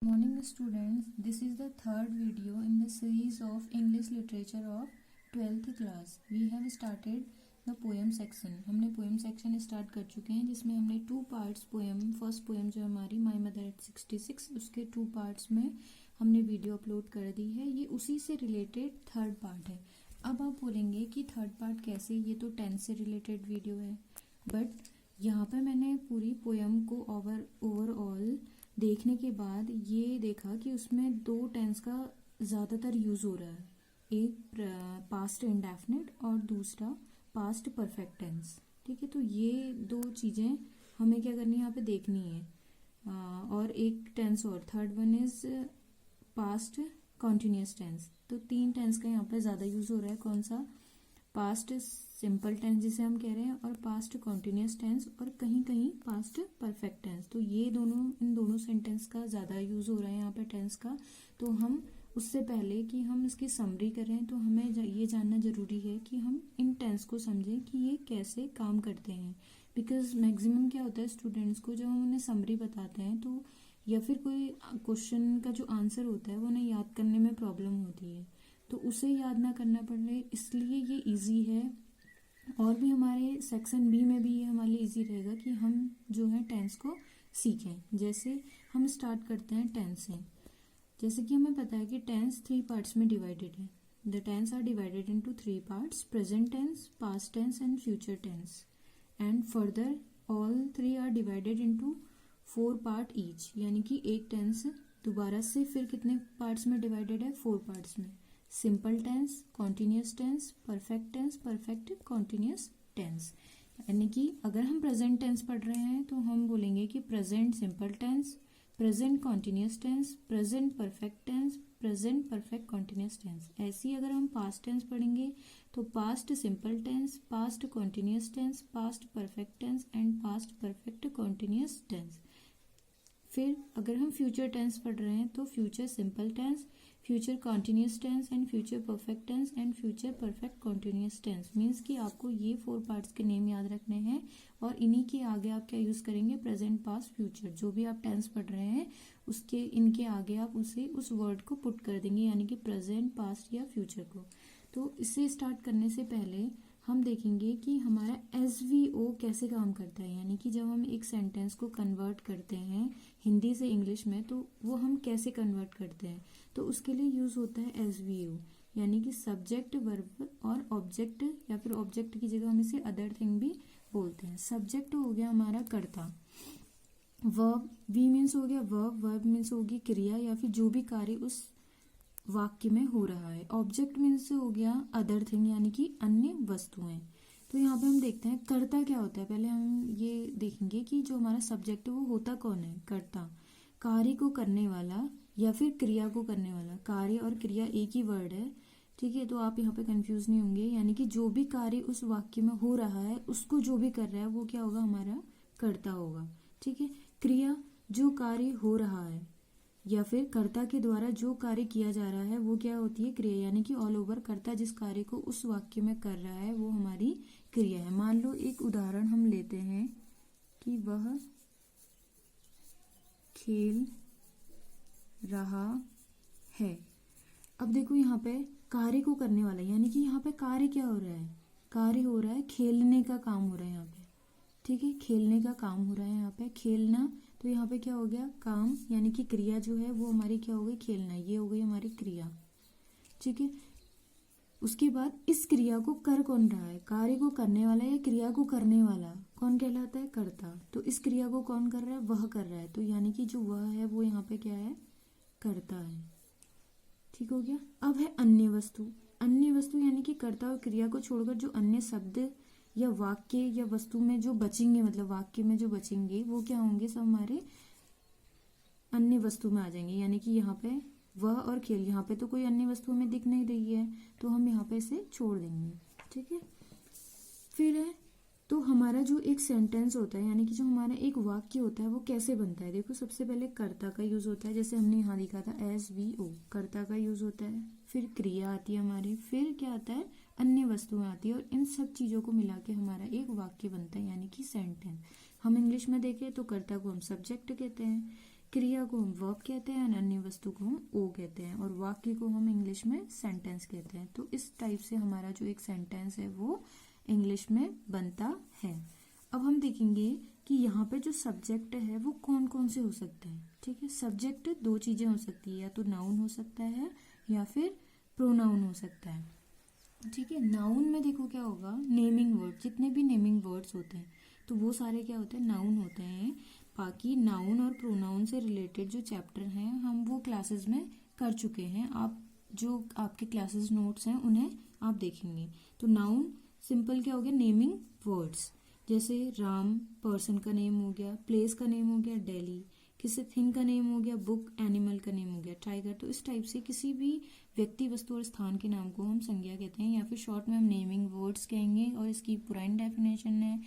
Morning students, this is the third video in the series of English literature of 12th class. We have started the poem section. हमने poem section start कर चुके हैं जिसमें हमने two parts poem, first poem जो हमारी My Mother at 66 उसके two parts में हमने वीडियो अपलोड कर दी है. ये उसी से रिलेटेड थर्ड पार्ट है. अब आप बोलेंगे कि थर्ड पार्ट कैसे, ये तो टेंस से रिलेटेड वीडियो है, बट यहाँ पे मैंने पूरी पोएम को ओवरऑल देखने के बाद ये देखा कि उसमें दो टेंस का ज़्यादातर यूज़ हो रहा है. एक पास्ट इंडेफिनिट और दूसरा पास्ट परफेक्ट टेंस. ठीक है, तो ये दो चीज़ें हमें क्या करनी है, यहाँ पे देखनी है. और एक टेंस और, third one is past continuous tense. तो तीन टेंस का यहाँ पे ज़्यादा यूज़ हो रहा है. कौन सा? पास्ट सिंपल टेंस जिसे हम कह रहे हैं, और पास्ट कॉन्टिन्यूस टेंस, और कहीं कहीं पास्ट परफेक्ट टेंस. तो ये इन दोनों सेंटेंस का ज़्यादा यूज़ हो रहा है यहाँ पे टेंस का. तो हम उससे पहले कि हम इसकी समरी करें तो हमें ये जानना ज़रूरी है कि हम इन टेंस को समझें कि ये कैसे काम करते हैं. बिकॉज मैक्सिमम क्या होता है स्टूडेंट्स को, जब हम उन्हें समरी बताते हैं तो या फिर कोई क्वेश्चन का जो आंसर होता है वो उन्हें याद करने में प्रॉब्लम होती है. तो उसे याद ना करना पड़े, इसलिए ये इजी है. और भी हमारे सेक्शन बी में भी ये हमारे लिए इजी रहेगा कि हम जो है टेंस को सीखें. जैसे हम स्टार्ट करते हैं टेंस से. जैसे कि हमें पता है कि टेंस थ्री पार्ट्स में डिवाइडेड है. The tense are divided into three parts: present tense, past tense and future tense. And further all three are divided into four part each. यानी कि एक टेंस दोबारा से फिर कितने पार्ट्स में डिवाइडेड है? फोर पार्ट्स में. Simple tense, continuous tense, perfect tense, perfect continuous tense. यानी कि अगर हम प्रेजेंट टेंस पढ़ रहे हैं तो हम बोलेंगे कि present simple tense, present continuous tense, present perfect tense, present perfect continuous tense. ऐसे ही अगर हम पास्ट टेंस पढ़ेंगे तो past simple tense, past continuous tense, past perfect tense and past perfect continuous tense. फिर अगर हम फ्यूचर टेंस पढ़ रहे हैं तो future simple tense, future continuous tense and future perfect tense and future perfect continuous tense. Means कि आपको ये फोर पार्ट्स के नेम याद रखने हैं और इन्हीं के आगे आप क्या यूज़ करेंगे? Present, past, future. जो भी आप टेंस पढ़ रहे हैं उसके इनके आगे आप उस वर्ड को पुट कर देंगे, यानी कि प्रेजेंट, पास्ट या फ्यूचर को. तो इससे स्टार्ट करने से पहले हम देखेंगे कि हमारा SVO कैसे काम करता है. यानी कि जब हम एक सेंटेंस को कन्वर्ट करते हैं हिंदी से इंग्लिश में तो वो हम कैसे कन्वर्ट करते हैं. तो उसके लिए यूज़ होता है SVO, यानी कि सब्जेक्ट, वर्ब और ऑब्जेक्ट, या फिर ऑब्जेक्ट की जगह हम इसे अदर थिंग भी बोलते हैं. सब्जेक्ट हो गया हमारा कर्ता, वर्ब, वी मीन्स हो गया वर्ब, वर्ब मीन्स होगी क्रिया या फिर जो भी कार्य उस वाक्य में हो रहा है. ऑब्जेक्ट मीन्स हो गया अदर थिंग, यानी कि अन्य वस्तुएं. तो यहाँ पे हम देखते हैं कर्ता क्या होता है. पहले हम ये देखेंगे कि जो हमारा सब्जेक्ट है वो होता कौन है? कर्ता. कार्य को करने वाला या फिर क्रिया को करने वाला. कार्य और क्रिया एक ही वर्ड है. ठीक है, तो आप यहाँ पे कंफ्यूज नहीं होंगे. यानी कि जो भी कार्य उस वाक्य में हो रहा है उसको जो भी कर रहा है वो क्या होगा? हमारा कर्ता होगा. ठीक है, क्रिया जो कार्य हो रहा है या फिर कर्ता के द्वारा जो कार्य किया जा रहा है वो क्या होती है? क्रिया. यानी कि ऑल ओवर कर्ता जिस कार्य को उस वाक्य में कर रहा है वो हमारी क्रिया है. मान लो एक उदाहरण हम लेते हैं कि वह खेल रहा है. अब देखो यहाँ पे कार्य को करने वाला, यानी कि यहाँ पे कार्य क्या हो रहा है? कार्य हो रहा है खेलने का काम हो रहा है यहाँ पे. ठीक है, खेलने का काम हो रहा है यहाँ पे, खेलना. तो यहाँ पे क्या हो गया? काम, यानी कि क्रिया जो है वो हमारी क्या हो गई? खेलना. ये हो गई हमारी क्रिया. ठीक है, उसके बाद इस क्रिया को कर कौन रहा है? कार्य को करने वाला या क्रिया को करने वाला कौन कहलाता है? कर्ता. तो इस क्रिया को कौन कर रहा है? वह कर रहा है. तो यानी कि जो वह है वो यहाँ पे क्या है? कर्ता है. ठीक हो गया. अब है अन्य वस्तु. अन्य वस्तु यानी कि कर्ता और क्रिया को छोड़कर जो अन्य शब्द या वाक्य या वस्तु में जो बचेंगे, मतलब वाक्य में जो बचेंगे वो क्या होंगे? सब हमारे अन्य वस्तु में आ जाएंगे. यानी कि यहाँ पे वह और खेल, यहाँ पे तो कोई अन्य वस्तु हमें दिख नहीं रही है तो हम यहाँ पे इसे छोड़ देंगे. ठीक है, फिर है तो हमारा जो एक सेंटेंस होता है, यानी कि जो हमारा एक वाक्य होता है वो कैसे बनता है. देखो सबसे पहले कर्ता का यूज होता है, जैसे हमने यहाँ लिखा था SVO, कर्ता का यूज होता है. फिर क्रिया आती है हमारी, फिर क्या आता है? अन्य वस्तुएं आती है. और इन सब चीजों को मिला के हमारा एक वाक्य बनता है, यानी कि सेंटेंस. हम इंग्लिश में देखें तो कर्ता को हम सब्जेक्ट कहते हैं, क्रिया को हम वर्ब कहते हैं, अन्य वस्तु को हम ओ कहते हैं, और वाक्य को हम इंग्लिश में सेंटेंस कहते हैं। तो इस टाइप से हमारा जो एक सेंटेंस है वो इंग्लिश में बनता है। अब हम देखेंगे कि यहाँ पे जो सब्जेक्ट है वो कौन कौन से हो सकते हैं। ठीक है, सब्जेक्ट दो चीजें हो सकती है, या तो नाउन हो सकता है या फिर प्रोनाउन हो सकता है। ठीक है, नाउन में देखो क्या होगा, नेमिंग वर्ड, जितने भी नेमिंग वर्ड्स होते हैं तो वो सारे क्या होते हैं, नाउन होते हैं। बाकी नाउन और प्रोनाउन से रिलेटेड जो चैप्टर हैं हम वो क्लासेस में कर चुके हैं। आप जो आपके क्लासेस नोट्स हैं उन्हें आप देखेंगे। तो नाउन सिंपल क्या हो गया, नेमिंग वर्ड्स, जैसे राम पर्सन का नेम हो गया, प्लेस का नेम हो गया दिल्ली, किसी थिंग का नेम हो गया बुक, एनिमल का नेम हो गया टाइगर। तो इस टाइप से किसी भी व्यक्ति, वस्तु और स्थान के नाम को हम संज्ञा कहते हैं, या फिर शॉर्ट में हम नेमिंग वर्ड्स कहेंगे। और इसकी पुरानी डेफिनेशन है,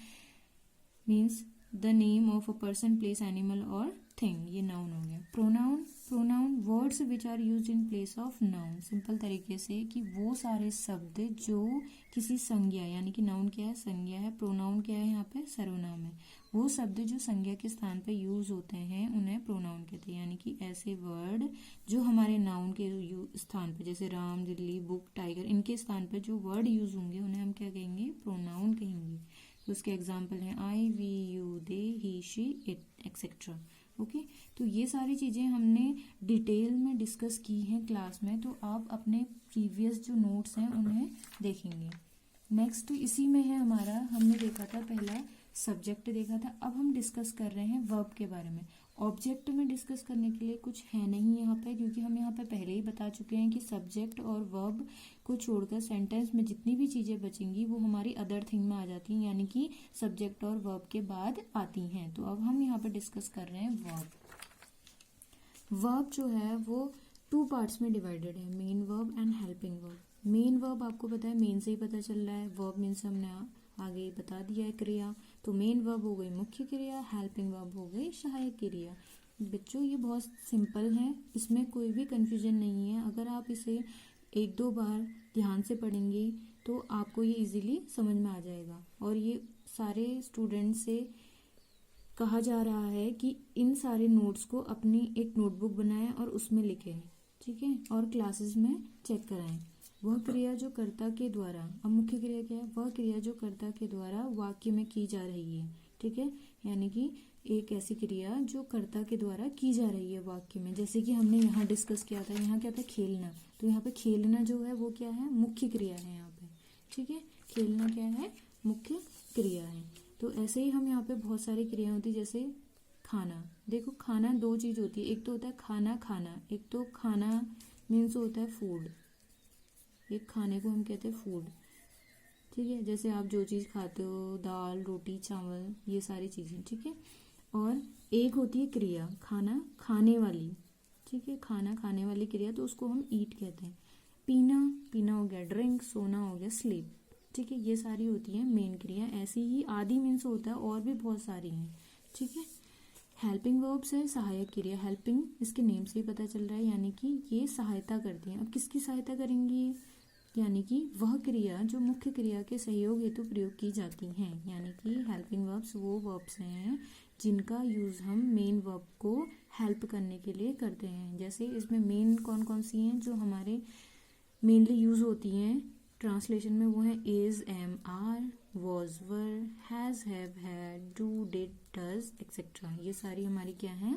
means the name of a person, place, animal और थिंग, ये नाउन हो गया। Pronoun, pronoun words which are used in place of noun, simple तरीके से कि वो सारे शब्द जो किसी संज्ञा, यानी कि नाउन क्या है, संज्ञा है, प्रोनाउन क्या है, यहाँ पे सर्वनाम है, वो शब्द जो संज्ञा के स्थान पे यूज होते हैं उन्हें प्रोनाउन कहते हैं। यानी कि ऐसे वर्ड जो हमारे नाउन के स्थान पे, जैसे राम, दिल्ली, बुक, टाइगर, इनके स्थान पे जो वर्ड यूज होंगे उन्हें हम क्या कहेंगे, प्रोनाउन कहेंगे। तो उसके एग्जाम्पल हैं I, we, you, they, he, she, it etcetera. Okay, तो ये सारी चीजें हमने डिटेल में डिस्कस की हैं क्लास में, तो आप अपने प्रीवियस जो नोट्स हैं उन्हें देखेंगे। नेक्स्ट इसी में है हमारा, हमने देखा था पहला सब्जेक्ट देखा था, अब हम डिस्कस कर रहे हैं वर्ब के बारे में। ऑब्जेक्ट में डिस्कस करने के लिए कुछ है नहीं यहाँ पे, क्योंकि हम यहाँ पे पहले ही बता चुके हैं कि सब्जेक्ट और वर्ब को छोड़कर सेंटेंस में जितनी भी चीजें बचेंगी वो हमारी अदर थिंग में आ जाती हैं, यानी कि सब्जेक्ट और वर्ब के बाद आती हैं। तो अब हम यहाँ पे डिस्कस कर रहे हैं वर्ब। वर्ब जो है वो टू पार्ट्स में डिवाइडेड है, main verb and helping verb. Main verb आपको पता है, मेन से ही पता चल रहा है, वर्ब मीन्स हमने आगे बता दिया है क्रिया। तो मेन वर्ब हो गई मुख्य क्रिया, हेल्पिंग वर्ब हो गई सहायक क्रिया। बच्चों ये बहुत सिंपल है, इसमें कोई भी कंफ्यूजन नहीं है। अगर आप इसे एक दो बार ध्यान से पढ़ेंगे तो आपको ये इजीली समझ में आ जाएगा। और ये सारे स्टूडेंट से कहा जा रहा है कि इन सारे नोट्स को अपनी एक नोटबुक बनाएं और उसमें लिखें, ठीक है, और क्लासेस में चेक कराएं। वह क्रिया जो कर्ता के द्वारा, अब मुख्य क्रिया क्या है, वह क्रिया जो कर्ता के द्वारा वाक्य में की जा रही है। ठीक है, यानी कि एक ऐसी क्रिया जो कर्ता के द्वारा की जा रही है वाक्य में, जैसे कि हमने यहाँ डिस्कस किया था, यहाँ क्या था, खेलना। तो यहाँ पे खेलना जो है वो क्या है, मुख्य क्रिया है यहाँ पे। ठीक है, खेलना क्या है, मुख्य क्रिया है। तो ऐसे ही हम यहाँ पे बहुत सारी क्रिया होती है, जैसे खाना। देखो खाना दो चीज होती है, एक तो होता है खाना खाना, एक तो खाना मीन्स होता है फूड, एक खाने को हम कहते हैं फूड। ठीक है, जैसे आप जो चीज खाते हो, दाल, रोटी, चावल, ये सारी चीजें। ठीक है, और एक होती है क्रिया, खाना खाने वाली। ठीक है, खाना खाने वाली क्रिया, तो उसको हम ईट कहते हैं। पीना, पीना हो गया ड्रिंक, सोना हो गया स्लीप। ठीक है, ये सारी होती है मेन क्रिया। ऐसी ही आदि मीन्स होता है, और भी बहुत सारी हैं। ठीक है, हेल्पिंग वर्ब्स है सहायक क्रिया। हेल्पिंग इसके नेम से ही पता चल रहा है, यानी कि ये सहायता करती हैं। अब किसकी सहायता करेंगी, यानी कि वह क्रिया जो मुख्य क्रिया के सहयोग हेतु प्रयोग की जाती हैं। यानी कि हेल्पिंग वर्ब्स वो वर्ब्स हैं जिनका यूज हम मेन वर्ब को हेल्प करने के लिए करते हैं। जैसे इसमें मेन कौन कौन सी हैं जो हमारे मेनली यूज होती हैं ट्रांसलेशन में, वो है is, am, are, was, were, has, have, had, do, did, does etcetera. ये सारी हमारी क्या है,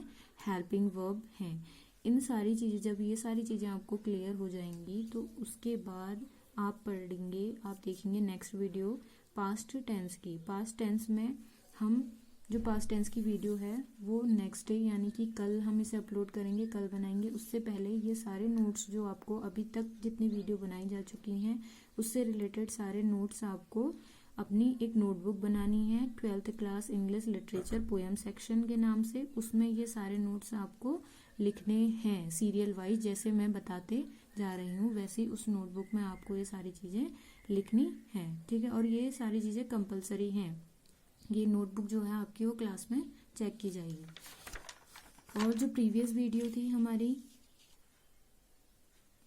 हेल्पिंग वर्ब हैं। इन सारी चीजें, जब ये सारी चीजें आपको क्लियर हो जाएंगी तो उसके बाद आप पढ़ेंगे, आप देखेंगे नेक्स्ट वीडियो पास्ट टेंस की। पास्ट टेंस में हम जो पास्ट टेंस की वीडियो है वो नेक्स्ट डे यानी कि कल हम इसे अपलोड करेंगे, कल बनाएंगे। उससे पहले ये सारे नोट्स जो आपको अभी तक जितनी वीडियो बनाई जा चुकी हैं उससे रिलेटेड सारे नोट्स आपको अपनी एक नोटबुक बनानी है, 12th class English literature poem section के नाम से। उसमें ये सारे नोट्स आपको लिखने हैं सीरियल वाइज, जैसे मैं बताते जा रही हूँ वैसे ही उस नोटबुक में आपको ये सारी चीज़ें लिखनी है। ठीक है, और ये सारी चीज़ें कंपलसरी हैं। ये नोटबुक जो है आपकी वो क्लास में चेक की जाएगी। और जो प्रीवियस वीडियो थी हमारी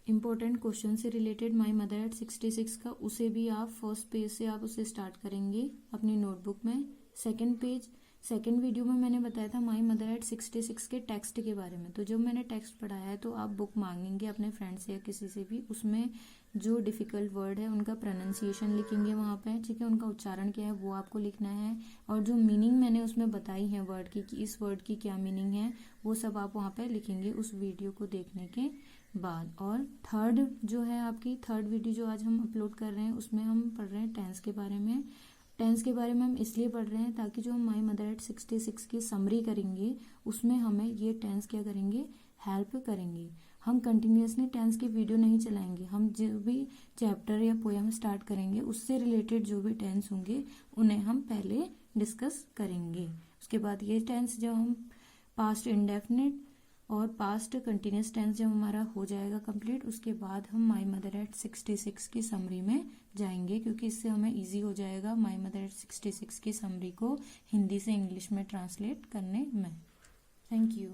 इम्पोर्टेंट क्वेश्चन से रिलेटेड, माय मदर एट 66 का, उसे भी आप फर्स्ट पेज से आप उसे स्टार्ट करेंगे अपनी नोटबुक में। सेकंड पेज सेकंड वीडियो में मैंने बताया था माई मदर एट 66 के टेक्स्ट के बारे में। तो जब मैंने टेक्स्ट पढ़ाया है तो आप बुक मांगेंगे अपने फ्रेंड से या किसी से भी, उसमें जो डिफ़िकल्ट वर्ड है उनका प्रोनाउंसिएशन लिखेंगे वहाँ पे, ठीक है, उनका उच्चारण क्या है वो आपको लिखना है, और जो मीनिंग मैंने उसमें बताई है वर्ड की कि इस वर्ड की क्या मीनिंग है वो सब आप वहाँ पे लिखेंगे उस वीडियो को देखने के बाद। और थर्ड जो है आपकी थर्ड वीडियो जो आज हम अपलोड कर रहे हैं उसमें हम पढ़ रहे हैं टेंस के बारे में। टेंस के बारे में हम इसलिए पढ़ रहे हैं ताकि जो हम माई मदर एट 66 की समरी करेंगे उसमें हमें ये टेंस क्या करेंगे, हेल्प करेंगे। हम कंटिन्यूसली टेंस की वीडियो नहीं चलाएंगे, हम जो भी चैप्टर या पोएम स्टार्ट करेंगे उससे रिलेटेड जो भी टेंस होंगे उन्हें हम पहले डिस्कस करेंगे। उसके बाद ये टेंस जब हम पास्ट इंडेफिनिट और पास्ट कंटिन्यूस टेंस जब हमारा हो जाएगा कंप्लीट, उसके बाद हम माई मदर एट 66 की समरी में जाएंगे, क्योंकि इससे हमें इजी हो जाएगा माई मदर एट 66 की समरी को हिंदी से इंग्लिश में ट्रांसलेट करने में। Thank you.